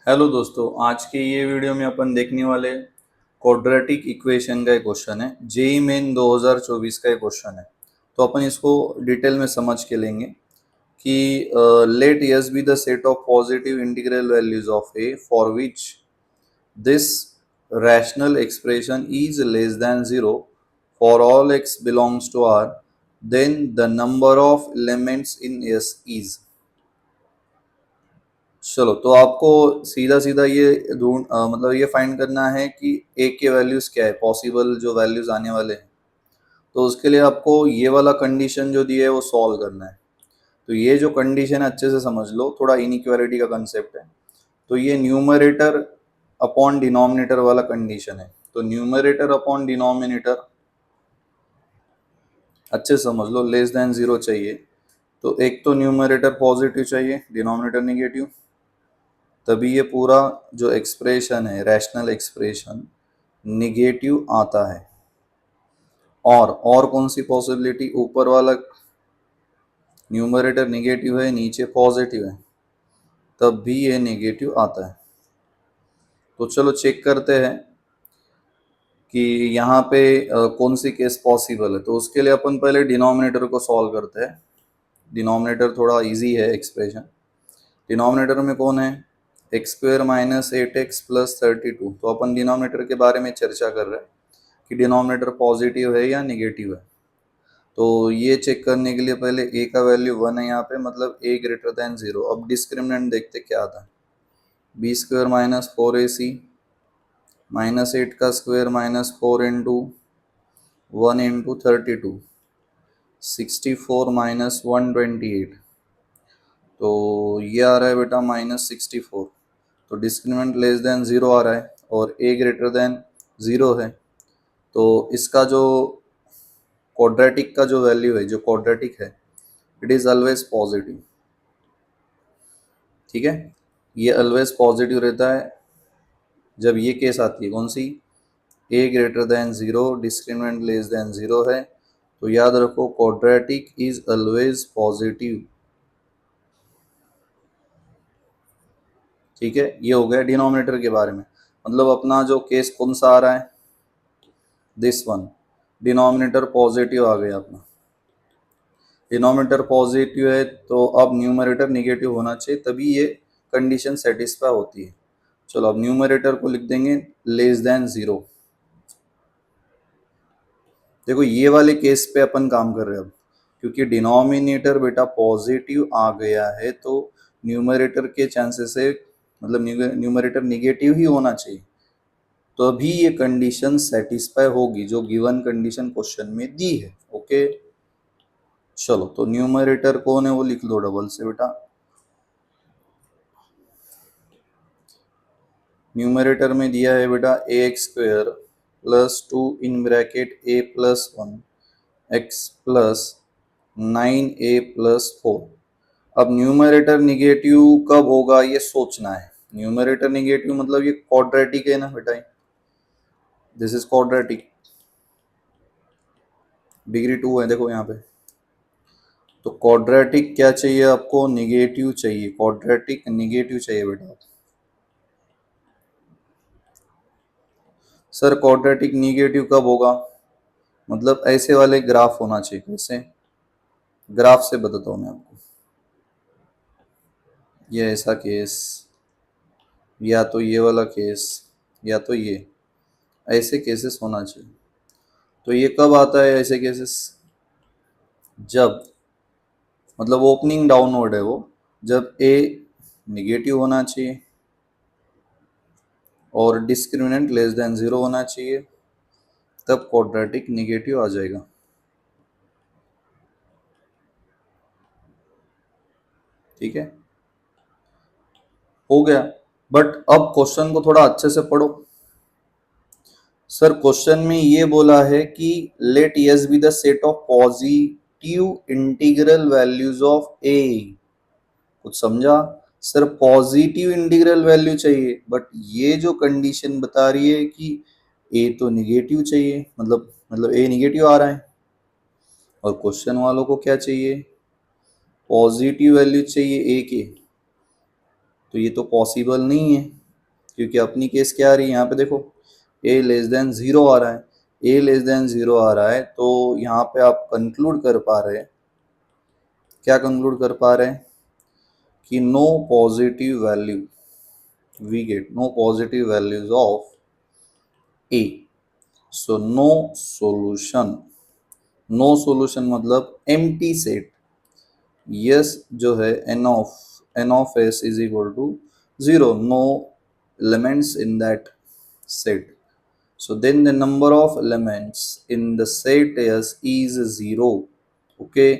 Hello दोस्तों, आज के ये वीडियो में अपन देखने वाले क्वाड्रेटिक इक्वेशन का एक क्वेश्चन है। जेई मेन 2024 का एक क्वेश्चन है। तो अपन इसको डिटेल में समझ के लेंगे कि let S be the set of positive integral values of a for which this rational expression is less than zero for all x belongs to R, then the number of elements in S is. चलो, तो आपको सीधा सीधा ये मतलब ये find करना है कि ए के वैल्यूज क्या है, पॉसिबल जो वैल्यूज आने वाले हैं। तो उसके लिए आपको ये वाला कंडीशन जो दिया है वो सॉल्व करना है। तो ये जो कंडीशन है अच्छे से समझ लो, थोड़ा इनइक्वालिटी का कंसेप्ट है। तो ये न्यूमरेटर अपॉन डिनोमिनेटर वाला कंडीशन है। तो न्यूमरेटर अपॉन डिनोमिनेटर अच्छे से समझ लो, लेस देन जीरो चाहिए। तो एक तो न्यूमरेटर पॉजिटिव चाहिए, डिनोमिनेटर निगेटिव, तभी ये पूरा जो एक्सप्रेशन है, रैशनल एक्सप्रेशन, निगेटिव आता है। और कौन सी पॉसिबिलिटी, ऊपर वाला न्यूमरेटर निगेटिव है, नीचे पॉजिटिव है, तब भी ये निगेटिव आता है। तो चलो चेक करते हैं कि यहाँ पे कौन सी केस पॉसिबल है। तो उसके लिए अपन पहले डिनोमिनेटर को सॉल्व करते हैं। डिनोमिनेटर थोड़ा इजी है एक्सप्रेशन। डिनोमिनेटर में कौन है, x square minus 8x plus 32। तो अपन डिनोमिनेटर के बारे में चर्चा कर रहे हैं कि डिनोमिनेटर पॉजिटिव है या निगेटिव है। तो ये चेक करने के लिए पहले a का वैल्यू 1 है यहाँ पे, मतलब a ग्रेटर देन 0। अब डिस्क्रिमिनेंट देखते क्या आता है, B square minus 4ac minus 8 का square minus 4 into 1 into 32, 64 minus 128। तो ये आ रहा है बेटा -64। तो डिस्क्रिमिनेंट लेस देन 0 आ रहा है और a ग्रेटर देन 0 है। तो इसका जो क्वाड्रेटिक का जो वैल्यू है, जो क्वाड्रेटिक है, इट इज ऑलवेज पॉजिटिव। ठीक है, ये ऑलवेज पॉजिटिव रहता है जब ये केस आती है। कौन सी, a greater than 0, discriminant less than 0 है। तो याद रखो, क्वाड्रेटिक इज ऑलवेज पॉजिटिव। ठीक है, ये हो गया डिनोमिनेटर के बारे में। मतलब अपना जो केस कौन सा आ रहा है, दिस वन, डिनोमिनेटर पॉजिटिव आ गया अपना। डिनोमिनेटर पॉजिटिव है तो अब न्यूमरेटर निगेटिव होना चाहिए, तभी ये कंडीशन सेटिस्फाई होती है। चलो अब न्यूमरेटर को लिख देंगे लेस देन 0। देखो ये वाले केस पे अपन काम कर रहे हैं अब, क्योंकि डिनोमिनेटर बेटा पॉजिटिव आ गया है तो न्यूमरेटर के चांसेस है, मतलब न्यूमरेटर निगेटिव ही होना चाहिए, तो अभी ये कंडीशन सेटिस्फाई होगी जो गिवन कंडीशन क्वेश्चन में दी है। ओके, चलो तो न्यूमरेटर कौन है वो लिख लो डबल से बेटा। न्यूमरेटर में दिया है बेटा a x square plus 2 in bracket a plus 1 x plus 9a plus 4। अब न्यूमरेटर निगेटिव कब होगा ये सोचना है। न्यूमरेटर निगेटिव मतलब ये क्वाड्रेटिक है ना बेटा, दिस इज क्वाड्रेटिक, डिग्री 2 है देखो यहाँ पे। तो क्वाड्रेटिक क्या चाहिए आपको, निगेटिव चाहिए, क्वाड्रेटिक निगेटिव चाहिए बेटा। सर क्वाड्रेटिक निगेटिव कब होगा, मतलब ऐसे वाले ग्राफ होना चाहिए। कैसे, ग्राफ से बताता हूँ मैं आपको। ये ऐसा केस, या तो ये वाला केस, या तो ये, ऐसे केसेस होना चाहिए। तो ये कब आता है ऐसे केसेस, जब मतलब ओपनिंग डाउनवर्ड है वो, जब ए निगेटिव होना चाहिए और डिस्क्रिमिनेंट लेस देन 0 होना चाहिए, तब क्वाड्रेटिक निगेटिव आ जाएगा। ठीक है, हो गया। बट अब क्वेश्चन को थोड़ा अच्छे से पढ़ो। सर क्वेश्चन में ये बोला है कि let S be the set of positive integral values of a. कुछ समझा, सर पॉजिटिव इंटीग्रल वैल्यू चाहिए, बट ये जो कंडीशन बता रही है कि ए तो निगेटिव चाहिए, मतलब ए निगेटिव आ रहा है, और क्वेश्चन वालों को क्या चाहिए, पॉजिटिव वैल्यू चाहिए ए के। तो ये तो पॉसिबल नहीं है, क्योंकि अपनी केस क्या आ रही है यहाँ पे देखो, a लेस देन 0 आ रहा है, a लेस देन 0 आ रहा है, तो यहाँ पे आप कंक्लूड कर पा रहे हैं, क्या कंक्लूड कर पा रहे हैं कि no positive value, we get no positive values of a, so no solution. No solution मतलब एम्प्टी सेट, यस जो है n of s is equal to 0, no elements in that set, so then the number of elements in the set s is 0। Okay,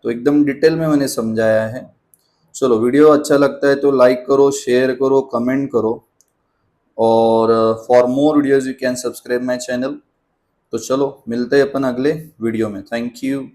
तो एकदम detail में मैंने समझाया है। चलो, वीडियो अच्छा लगता है तो लाइक करो, शेयर करो, कमेंट करो, और for more videos you can subscribe my channel. तो चलो मिलते हैं अपन अगले वीडियो में। Thank you.